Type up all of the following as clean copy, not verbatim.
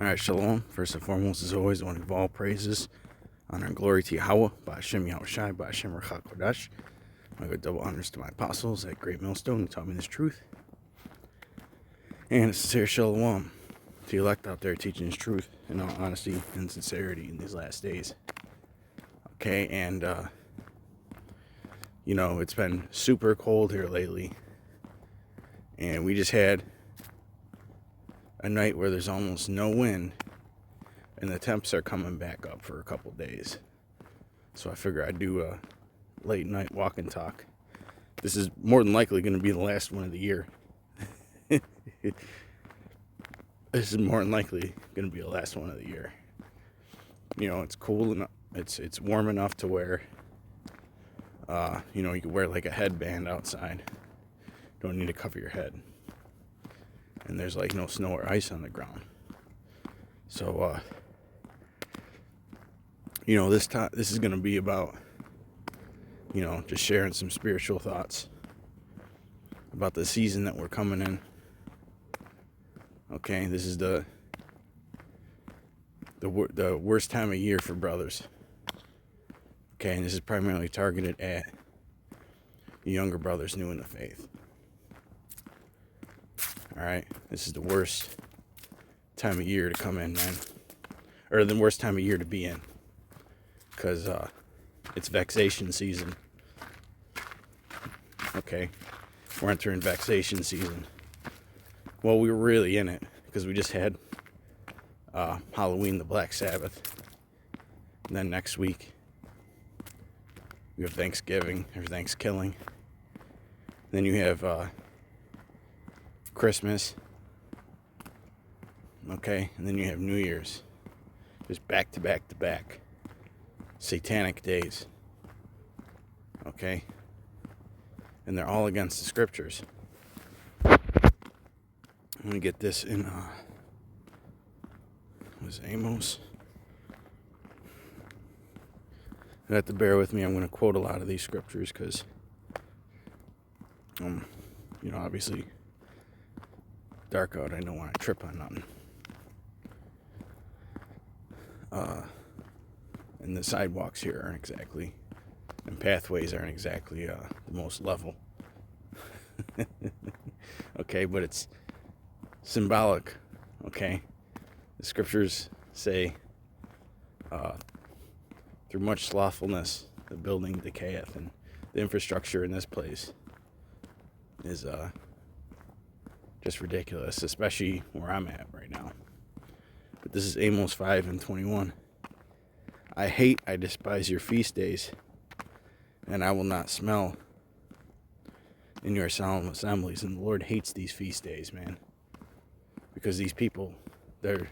Alright, shalom. First and foremost, as always, I want to give all praises, honor, and glory to Yahweh, Ba'ashem Yahushai, Ba'ashem Rachak Kodash. I give double honors to my apostles at Great Millstone who taught me this truth. And a sincere shalom to the elect out there teaching this truth in all honesty and sincerity in these last days. Okay, and, it's been super cold here lately. And we just had a night where there's almost no wind, and the temps are coming back up for a couple days. So I figure I'd do a late night walk and talk. This is more than likely going to be the last one of the year. This is more than likely going to be the last one of the year. It's cool enough. It's warm enough to where, you can wear like a headband outside. Don't need to cover your head. And there's like no snow or ice on the ground. So, this is going to be about, just sharing some spiritual thoughts about the season that we're coming in. Okay, this is the worst time of year for brothers. Okay, and this is primarily targeted at younger brothers new in the faith. Alright, this is the worst time of year to come in, man. Or the worst time of year to be in. Because it's vexation season. Okay, we're entering vexation season. Well, we were really in it because we just had Halloween, the Black Sabbath. And then next week, we have Thanksgiving, or Thanksgiving. Then you have Christmas. Okay, and then you have New Year's. Just back to back to back. Satanic days. Okay? And they're all against the scriptures. I'm going to get this in, was Amos? You have to bear with me. I'm going to quote a lot of these scriptures because, obviously, dark out. I don't want to trip on nothing. And the sidewalks here aren't exactly, and pathways aren't exactly the most level. Okay, but it's symbolic. Okay, the scriptures say, through much slothfulness, the building decayeth, and the infrastructure in this place is just ridiculous, especially where I'm at right now. But this is Amos 5:21. I despise your feast days, and I will not smell in your solemn assemblies. And the Lord hates these feast days, man, because these people, they're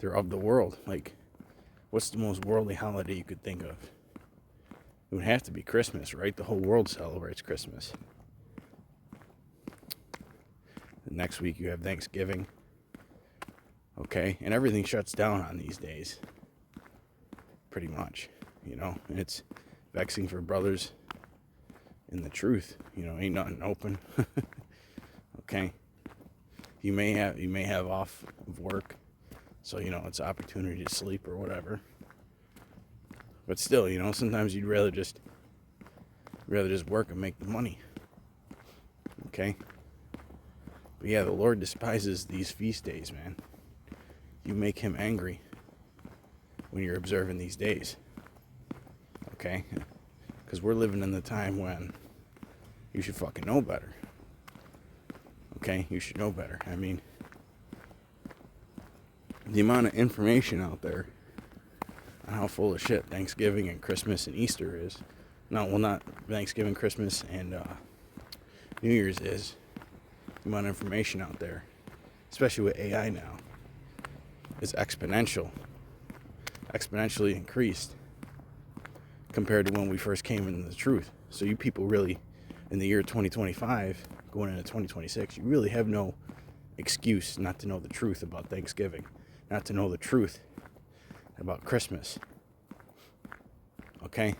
of the world. Like, what's the most worldly holiday you could think of? It would have to be Christmas, right? The whole world celebrates Christmas. And next week you have Thanksgiving. Okay, and everything shuts down on these days. Pretty much, and it's vexing for brothers in the truth. Ain't nothing open. Okay, you may have off of work, so it's an opportunity to sleep or whatever. But still, sometimes you'd rather just work and make the money. Okay, but yeah, the Lord despises these feast days, man. You make him angry when you're observing these days. Okay? Because we're living in the time when you should fucking know better. Okay? You should know better. I mean, the amount of information out there on how full of shit Thanksgiving and Christmas and Easter is. No, well, not Thanksgiving, Christmas, and New Year's is. The amount of information out there, especially with AI now, is exponentially increased compared to when we first came into the truth. So you people really, in the year 2025, going into 2026, you really have no excuse not to know the truth about Thanksgiving, not to know the truth about Christmas. Okay?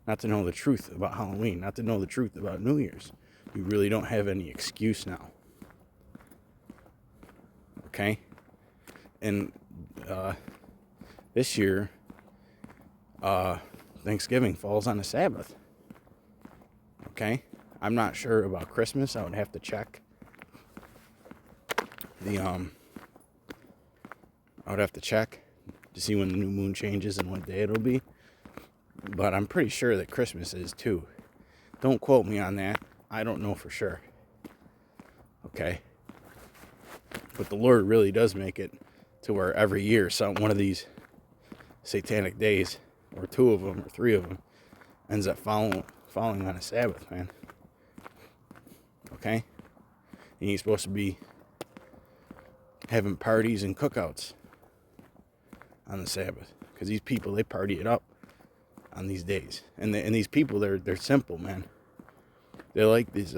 Not to know the truth about Halloween, not to know the truth about New Year's. You really don't have any excuse now. Okay? And this year, Thanksgiving falls on a Sabbath. Okay? I'm not sure about Christmas. I would have to check I would have to check to see when the new moon changes and what day it'll be. But I'm pretty sure that Christmas is too. Don't quote me on that. I don't know for sure. Okay? But the Lord really does make it to where every year one of these satanic days, or two of them, or three of them, ends up falling on a Sabbath, man. Okay? And you're supposed to be having parties and cookouts on the Sabbath. Because these people, they party it up on these days. And these people, they're simple, man. They're like these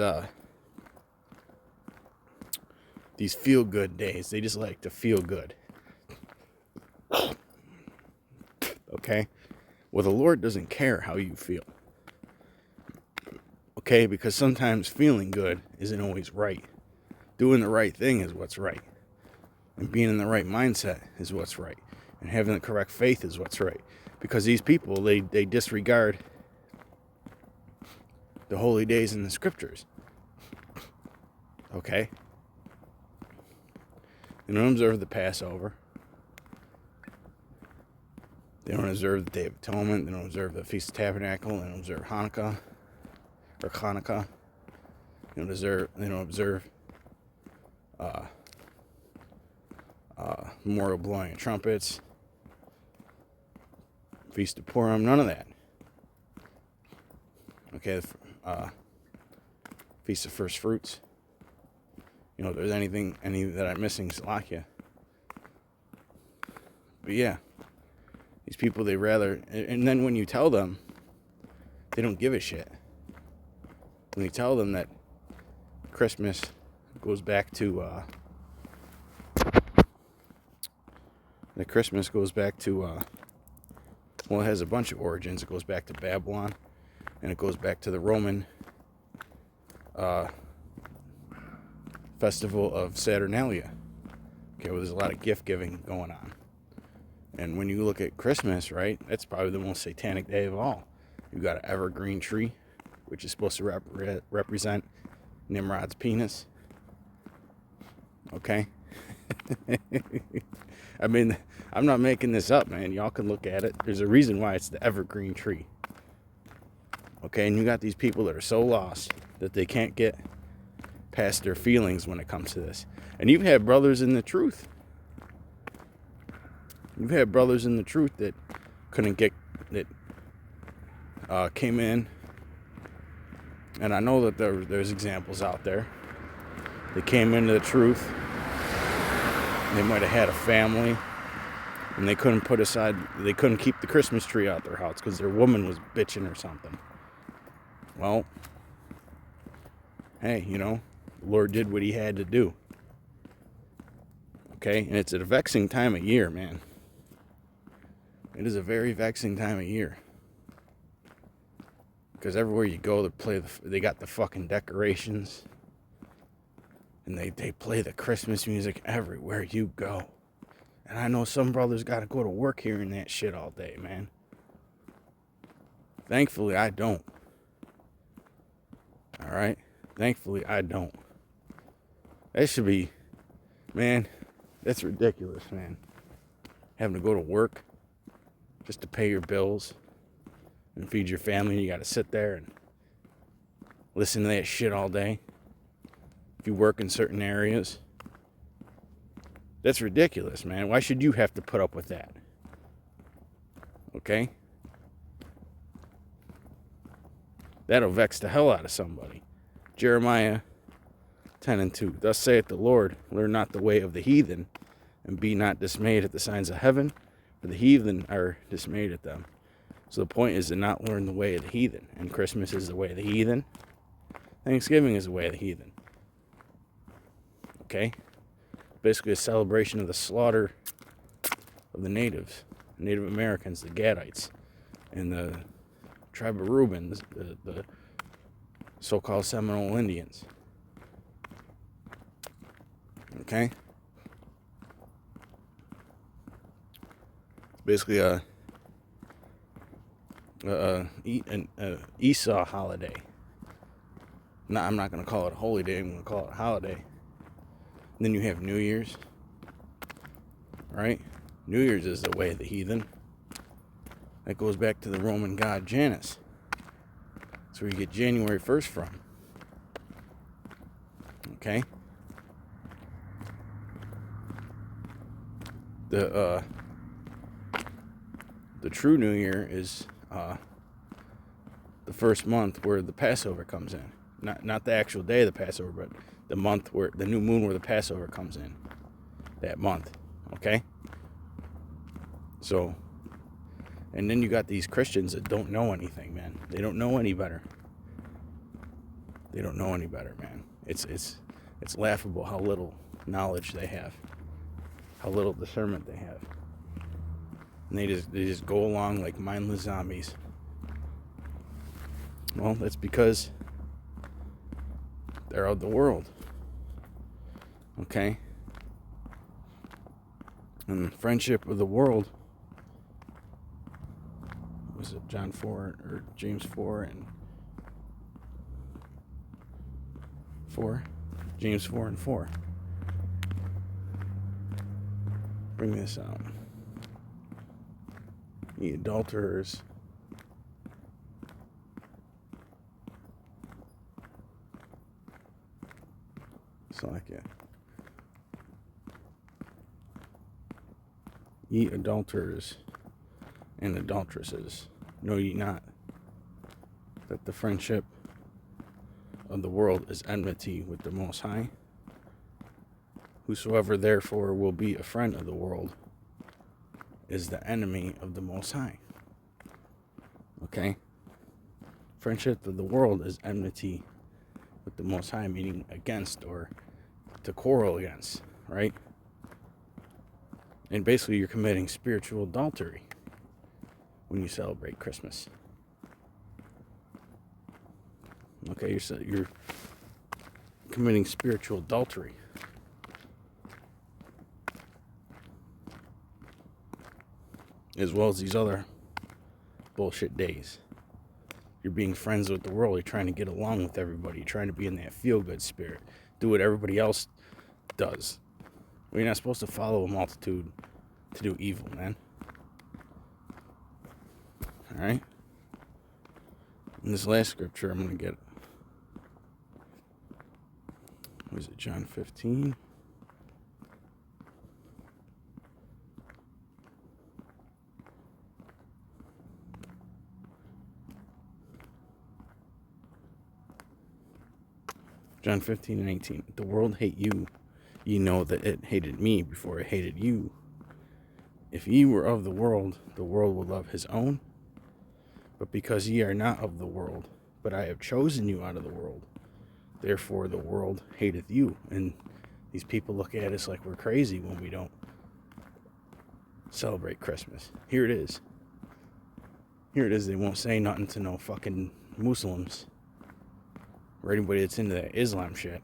feel-good days. They just like to feel good. Okay? Well, the Lord doesn't care how you feel. Okay? Because sometimes feeling good isn't always right. Doing the right thing is what's right. And being in the right mindset is what's right. And having the correct faith is what's right. Because these people, they disregard the holy days in the scriptures. Okay? They don't observe the Passover. They don't observe the Day of Atonement. They don't observe the Feast of Tabernacle. They don't observe Hanukkah. Or Hanukkah. They don't observe memorial blowing of trumpets. Feast of Purim. None of that. Okay, Feast of First Fruits. You know, if there's any that I'm missing, Slovakia. But yeah, these people, they rather, and then when you tell them, they don't give a shit. When you tell them that Christmas goes back to, well, it has a bunch of origins. It goes back to Babylon, and it goes back to the Roman festival of Saturnalia. Okay, well, there's a lot of gift giving going on. And when you look at Christmas, right, that's probably the most satanic day of all. You've got an evergreen tree, which is supposed to represent Nimrod's penis. Okay? I mean, I'm not making this up, man. Y'all can look at it. There's a reason why it's the evergreen tree. Okay, and you got these people that are so lost that they can't get past their feelings when it comes to this. And you've had brothers in the truth. You've had brothers in the truth that couldn't get, that came in. And I know that there's examples out there. They came into the truth. They might have had a family. And they couldn't keep the Christmas tree out their house because their woman was bitching or something. Well, hey, you know, the Lord did what he had to do. Okay? And it's a vexing time of year, man. It is a very vexing time of year. Because everywhere you go, they got the fucking decorations. And they play the Christmas music everywhere you go. And I know some brothers got to go to work hearing that shit all day, man. Thankfully, I don't. Alright? Thankfully, I don't. That should be, man, that's ridiculous, man. Having to go to work just to pay your bills and feed your family, and you got to sit there and listen to that shit all day. If you work in certain areas, that's ridiculous, man. Why should you have to put up with that? Okay? That'll vex the hell out of somebody. Jeremiah 10:2. Thus saith the Lord, learn not the way of the heathen, and be not dismayed at the signs of heaven, for the heathen are dismayed at them. So the point is to not learn the way of the heathen. And Christmas is the way of the heathen. Thanksgiving is the way of the heathen. Okay? Basically a celebration of the slaughter of the natives, Native Americans, the Gadites, and the tribe of Reuben, the so-called Seminole Indians. Okay? basically an Esau holiday. No, I'm not going to call it a holy day. I'm going to call it a holiday. And then you have New Year's, right? New Year's is the way of the heathen. That goes back to the Roman god Janus. That's where you get January 1st from. Okay? The true New Year is the first month where the Passover comes in. Not the actual day of the Passover, but the month where the new moon where the Passover comes in. That month. Okay? So, and then you got these Christians that don't know anything, man. They don't know any better. They don't know any better, man. It's laughable how little knowledge they have. How little discernment they have. And they just go along like mindless zombies. Well, that's because they're of the world. Okay? And friendship with the world, was it John 4 or James 4 and 4? James 4 and 4. Bring this out. Ye adulterers. Slack. Ye adulterers and adulteresses, know ye not that the friendship of the world is enmity with the Most High? Whosoever therefore will be a friend of the world is the enemy of the Most High. Okay? Friendship of the world is enmity with the Most High, meaning against or to quarrel against, right? And basically you're committing spiritual adultery when you celebrate Christmas. Okay, you're committing spiritual adultery. As well as these other bullshit days. You're being friends with the world. You're trying to get along with everybody. You're trying to be in that feel-good spirit. Do what everybody else does. Well, you're not supposed to follow a multitude to do evil, man. Alright? In this last scripture, I'm going to get... What is it? John 15? John 15 and 18. The world hate you. Ye know that it hated me before it hated you. If ye were of the world would love his own. But because ye are not of the world, but I have chosen you out of the world, therefore the world hateth you. And these people look at us like we're crazy when we don't celebrate Christmas. Here it is. Here it is. They won't say nothing to no fucking Muslims or anybody that's into that Islam shit.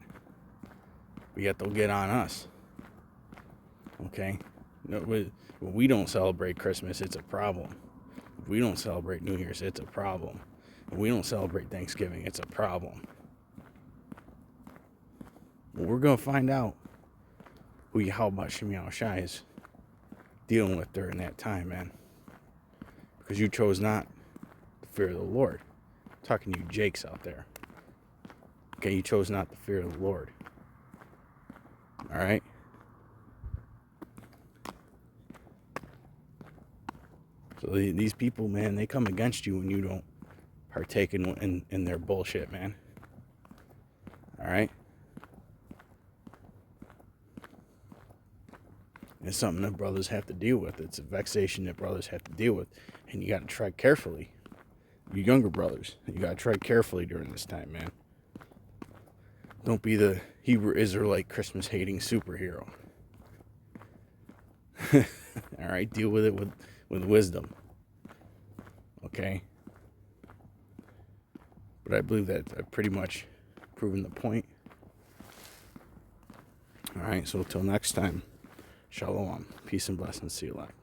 But yet they'll get on us. Okay? No, when we don't celebrate Christmas, it's a problem. If we don't celebrate New Year's, it's a problem. If we don't celebrate Thanksgiving, it's a problem. Well, we're going to find out who Yahweh Shem Yahushai is dealing with during that time, man. Because you chose not the fear of the Lord. I'm talking to you Jakes out there. Okay, you chose not the fear of the Lord. Alright? So these people, man, they come against you when you don't partake in their bullshit, man. Alright? It's something that brothers have to deal with. It's a vexation that brothers have to deal with. And you got to tread carefully. You younger brothers, you got to tread carefully during this time, man. Don't be the Hebrew Israelite Christmas hating superhero. Alright, deal with it with wisdom. Okay? But I believe that I've pretty much proven the point. Alright, so till next time, shalom. Peace and blessings. See you later.